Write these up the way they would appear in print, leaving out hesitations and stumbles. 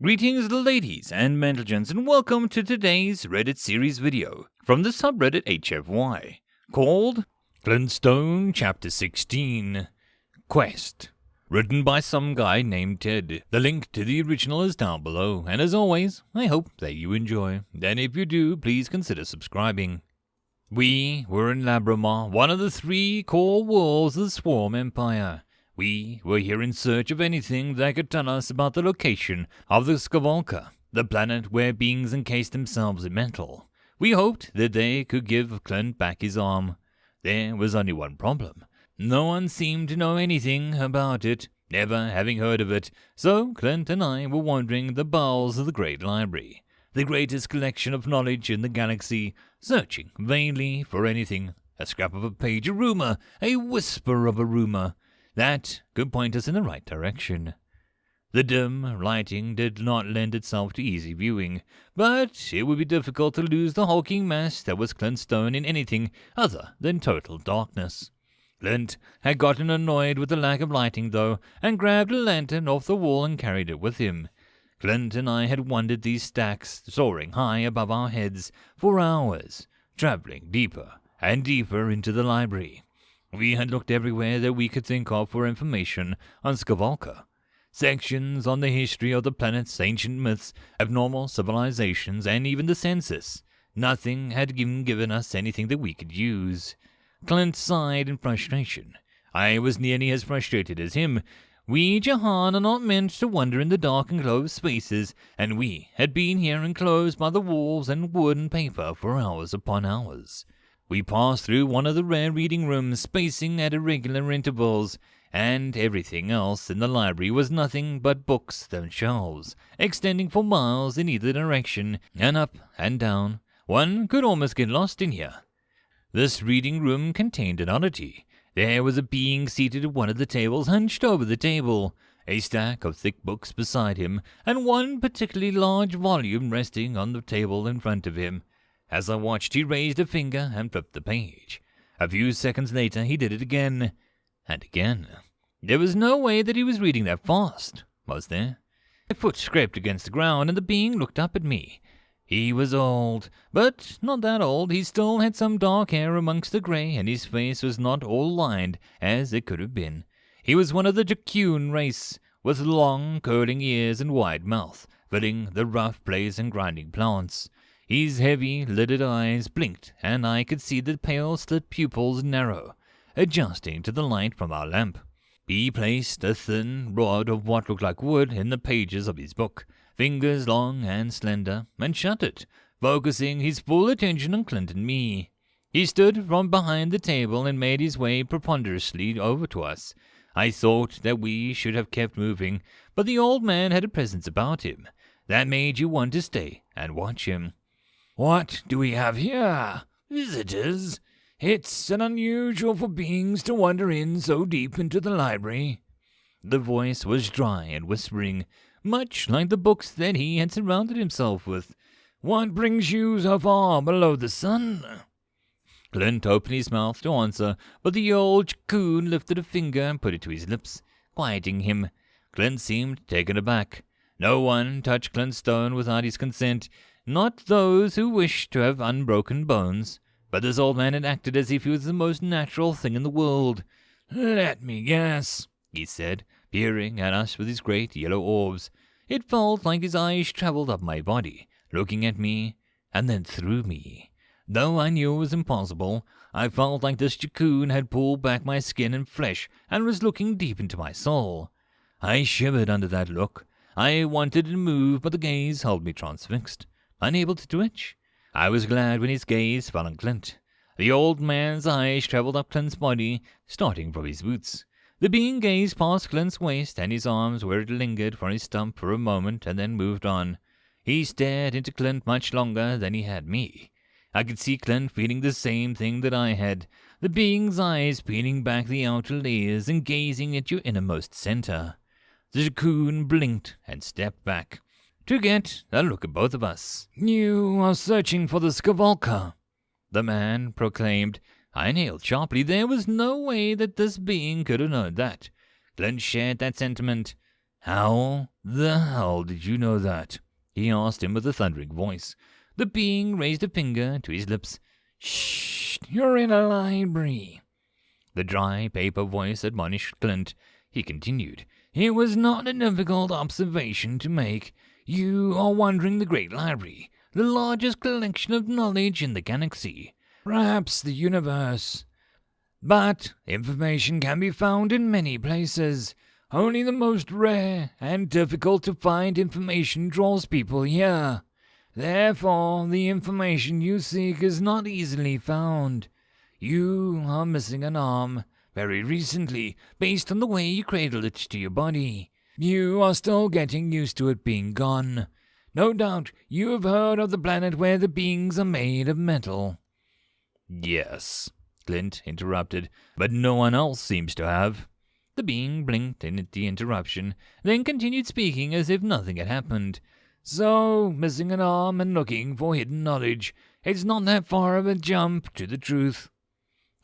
Greetings ladies and gentlemen, and welcome to today's Reddit series video from the subreddit HFY called Glintstone Ch.16 Quest, written by some guy named Ted. The link to the original is down below, and as always, I hope that you enjoy, and if you do, please consider subscribing. We were in Labramar, one of the 3 core worlds of the Swarm Empire. We were here in search of anything that could tell us about the location of the Skavalka, the planet where beings encase themselves in metal. We hoped that they could give Clint back his arm. There was only one problem. No one seemed to know anything about it, never having heard of it, so Clint and I were wandering the bowels of the Great Library, the greatest collection of knowledge in the galaxy, searching vainly for anything, a scrap of a page, a rumor, a whisper of a rumor, that could point us in the right direction. The dim lighting did not lend itself to easy viewing, but it would be difficult to lose the hulking mass that was Glintstone in anything other than total darkness. Clint had gotten annoyed with the lack of lighting, though, and grabbed a lantern off the wall and carried it with him. Clint and I had wandered these stacks, soaring high above our heads, for hours, traveling deeper and deeper into the library. We had looked everywhere that we could think of for information on Skavalka. Sections on the history of the planet's ancient myths, abnormal civilizations, and even the census. Nothing had given us anything that we could use. Clint sighed in frustration. I was nearly as frustrated as him. We Jahan are not meant to wander in the dark and closed spaces, and we had been here enclosed by the walls and wood and paper for hours upon hours. We passed through one of the rare reading rooms, spacing at irregular intervals, and everything else in the library was nothing but books and shelves, extending for miles in either direction, and up and down. One could almost get lost in here. This reading room contained an oddity. There was a being seated at one of the tables, hunched over the table, a stack of thick books beside him, and one particularly large volume resting on the table in front of him. As I watched, he raised a finger and flipped the page. A few seconds later, he did it again, and again. There was no way that he was reading that fast, was there? My foot scraped against the ground, and the being looked up at me. He was old, but not that old. He still had some dark hair amongst the grey, and his face was not all lined as it could have been. He was one of the Raccoon race, with long, curling ears and wide mouth, filling the rough place and grinding plants. His heavy, lidded eyes blinked, and I could see the pale slit pupils narrow, adjusting to the light from our lamp. He placed a thin rod of what looked like wood in the pages of his book, fingers long and slender, and shut it, focusing his full attention on Clint and me. He stood from behind the table and made his way preponderously over to us. I thought that we should have kept moving, but the old man had a presence about him that made you want to stay and watch him. "What do we have here? Visitors? It's unusual for beings to wander in so deep into the library." The voice was dry and whispering, much like the books that he had surrounded himself with. "What brings you so far below the sun?" Clint opened his mouth to answer, but the old Raccoon lifted a finger and put it to his lips, quieting him. Clint seemed taken aback. No one touched Glintstone without his consent, not those who wished to have unbroken bones, but this old man had acted as if he was the most natural thing in the world. "Let me guess," he said, peering at us with his great yellow orbs. It felt like his eyes travelled up my body, looking at me, and then through me. Though I knew it was impossible, I felt like this Raccoon had pulled back my skin and flesh and was looking deep into my soul. I shivered under that look. I wanted to move, but the gaze held me transfixed, unable to twitch. I was glad when his gaze fell on Clint. The old man's eyes travelled up Clint's body, starting from his boots. The being gazed past Clint's waist and his arms where it lingered for his stump for a moment and then moved on. He stared into Clint much longer than he had me. I could see Clint feeling the same thing that I had, the being's eyes peeling back the outer layers and gazing at your innermost center. The Raccoon blinked and stepped back to get a look at both of us. "You are searching for the Skavalka," the man proclaimed. I inhaled sharply. There was no way that this being could have known that. Clint shared that sentiment. How the hell did you know that? He asked him with a thundering voice. The being raised a finger to his lips. Shh, you're in a library. The dry paper voice admonished Clint. He continued. It was not a difficult observation to make. You are wandering the Great Library, the largest collection of knowledge in the galaxy, perhaps the universe. But information can be found in many places. Only the most rare and difficult to find information draws people here. Therefore, the information you seek is not easily found. You are missing an arm, very recently, based on the way you cradled it to your body. You are still getting used to it being gone. No doubt you have heard of the planet where the beings are made of metal. Yes, Clint interrupted, but no one else seems to have. The being blinked in at the interruption, then continued speaking as if nothing had happened. So, missing an arm and looking for hidden knowledge, it's not that far of a jump to the truth.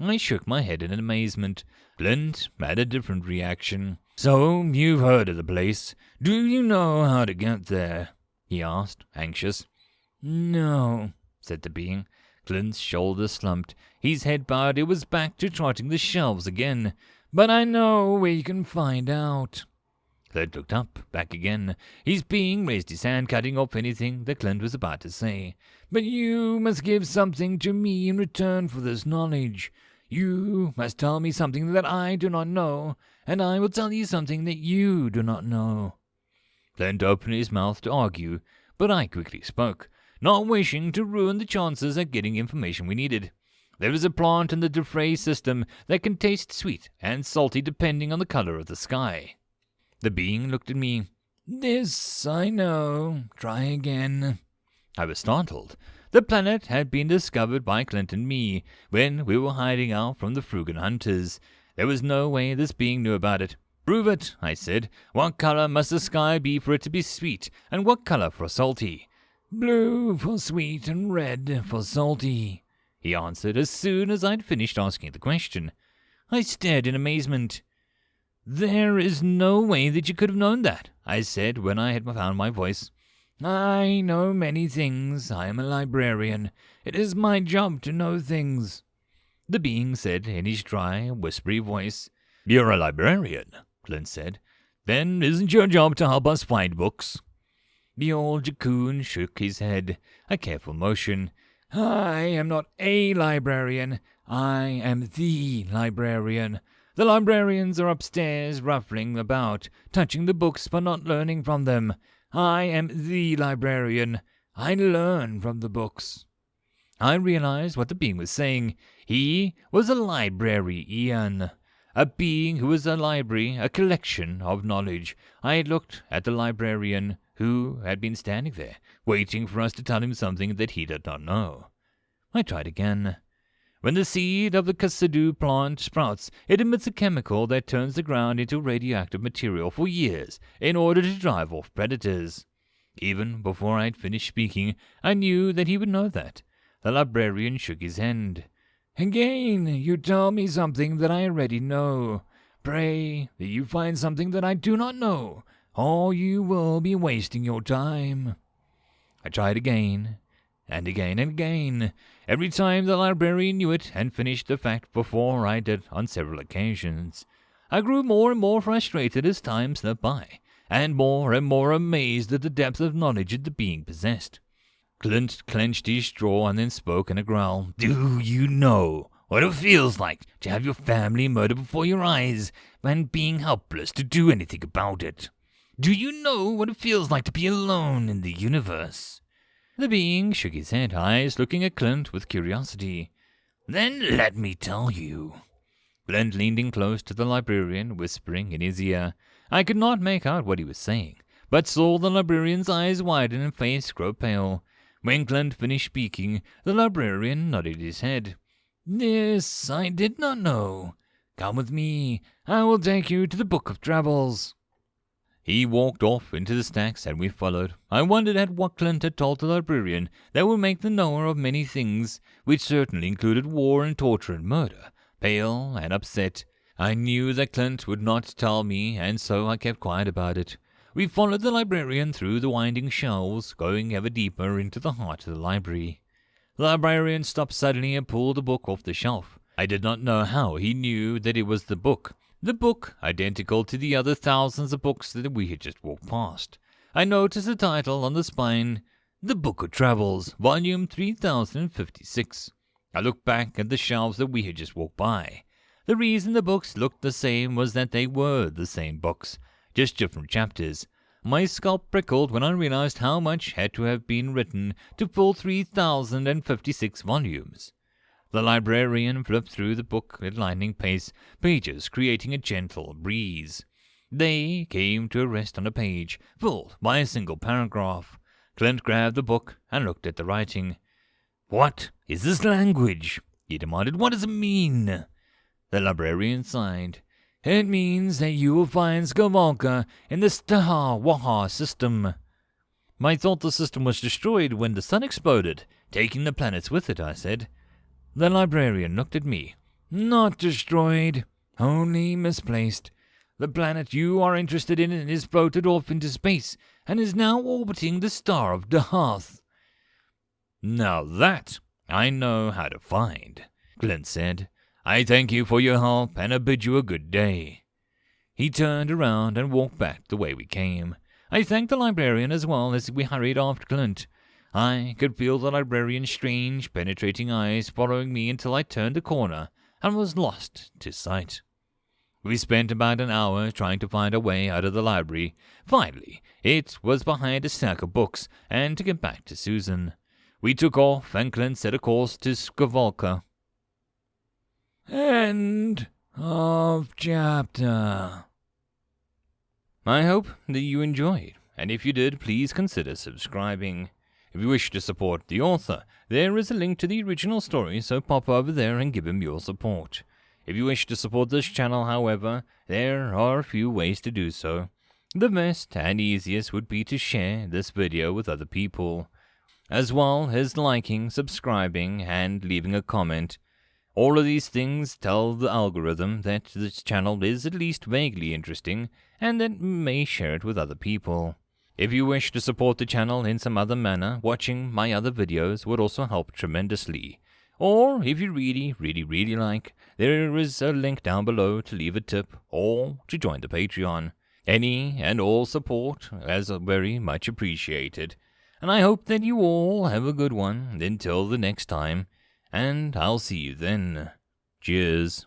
I shook my head in amazement. Clint had a different reaction. So, you've heard of the place. Do you know how to get there? He asked, anxious. No, said the being. Clint's shoulders slumped. His head bowed. It was back to trotting the shelves again. But I know where you can find out. Clint looked up, back again. His being raised his hand, cutting off anything that Clint was about to say. But you must give something to me in return for this knowledge. You must tell me something that I do not know, and I will tell you something that you do not know. Clint opened his mouth to argue, but I quickly spoke, not wishing to ruin the chances at getting information we needed. There is a plant in the D.W.R.E. system that can taste sweet and salty depending on the color of the sky. The being looked at me. This I know. Try again. I was startled. The planet had been discovered by Clint and me when we were hiding out from the Frugan hunters. There was no way this being knew about it. Prove it, I said. What color must the sky be for it to be sweet, and what color for salty? Blue for sweet and red for salty, he answered as soon as I'd finished asking the question. I stared in amazement. There is no way that you could have known that, I said when I had found my voice. I know many things. I am a librarian. It is my job to know things, the being said in his dry, whispery voice. You're a librarian, Clint said. Then isn't your job to help us find books? The old Raccoon shook his head, a careful motion. I am not a librarian. I am the librarian. The librarians are upstairs, ruffling about, touching the books but not learning from them. I am the librarian. I learn from the books. I realized what the being was saying. He was a librarian. A being who was a library, a collection of knowledge. I had looked at the librarian who had been standing there, waiting for us to tell him something that he did not know. I tried again. When the seed of the Casadu plant sprouts, it emits a chemical that turns the ground into radioactive material for years in order to drive off predators. Even before I had finished speaking, I knew that he would know that. The librarian shook his head. Again, you tell me something that I already know. Pray that you find something that I do not know, or you will be wasting your time. I tried again, and again and again. Every time the librarian knew it and finished the fact before I did on several occasions. I grew more and more frustrated as time slipped by, and more amazed at the depth of knowledge that the being possessed. Clint clenched his jaw and then spoke in a growl. Do you know what it feels like to have your family murdered before your eyes and being helpless to do anything about it? Do you know what it feels like to be alone in the universe? The being shook his head, eyes looking at Clint with curiosity. Then let me tell you. Clint leaned in close to the librarian, whispering in his ear. I could not make out what he was saying, but saw the librarian's eyes widen and face grow pale. When Clint finished speaking, the librarian nodded his head. This I did not know. Come with me. I will take you to the Book of Travels. He walked off into the stacks and we followed. I wondered at what Clint had told the librarian that would make the knower of many things, which certainly included war and torture and murder, pale and upset. I knew that Clint would not tell me, and so I kept quiet about it. We followed the librarian through the winding shelves, going ever deeper into the heart of the library. The librarian stopped suddenly and pulled a book off the shelf. I did not know how he knew that it was the book identical to the other thousands of books that we had just walked past. I noticed the title on the spine, The Book of Travels, Volume 3056. I looked back at the shelves that we had just walked by. The reason the books looked the same was that they were the same books, just different chapters. My scalp prickled when I realized how much had to have been written to fill 3056 volumes. The librarian flipped through the book at lightning pace, pages creating a gentle breeze. They came to a rest on a page, filled by a single paragraph. Clint grabbed the book and looked at the writing. "What is this language?" he demanded. "What does it mean?" The librarian sighed. "It means that you will find Skavalka in the Staha-Waha system." "I thought the system was destroyed when the sun exploded, taking the planets with it," I said. The librarian looked at me. "Not destroyed, only misplaced. The planet you are interested in is floated off into space and is now orbiting the star of Dahath." "Now that I know how to find," Clint said. "I thank you for your help and I bid you a good day." He turned around and walked back the way we came. I thanked the librarian as well as we hurried after Clint. I could feel the librarian's strange, penetrating eyes following me until I turned a corner and was lost to sight. We spent about an hour trying to find our way out of the library. Finally, it was behind a stack of books and to get back to Susan. We took off and Clint set a course to Skavalka. End of chapter. I hope that you enjoyed, and if you did, please consider subscribing. If you wish to support the author, there is a link to the original story, so pop over there and give him your support. If you wish to support this channel, however, there are a few ways to do so. The best and easiest would be to share this video with other people, as well as liking, subscribing, and leaving a comment. All of these things tell the algorithm that this channel is at least vaguely interesting, and that may share it with other people. If you wish to support the channel in some other manner, watching my other videos would also help tremendously. Or, if you really like, there is a link down below to leave a tip or to join the Patreon. Any and all support is very much appreciated. And I hope that you all have a good one until the next time, and I'll see you then. Cheers.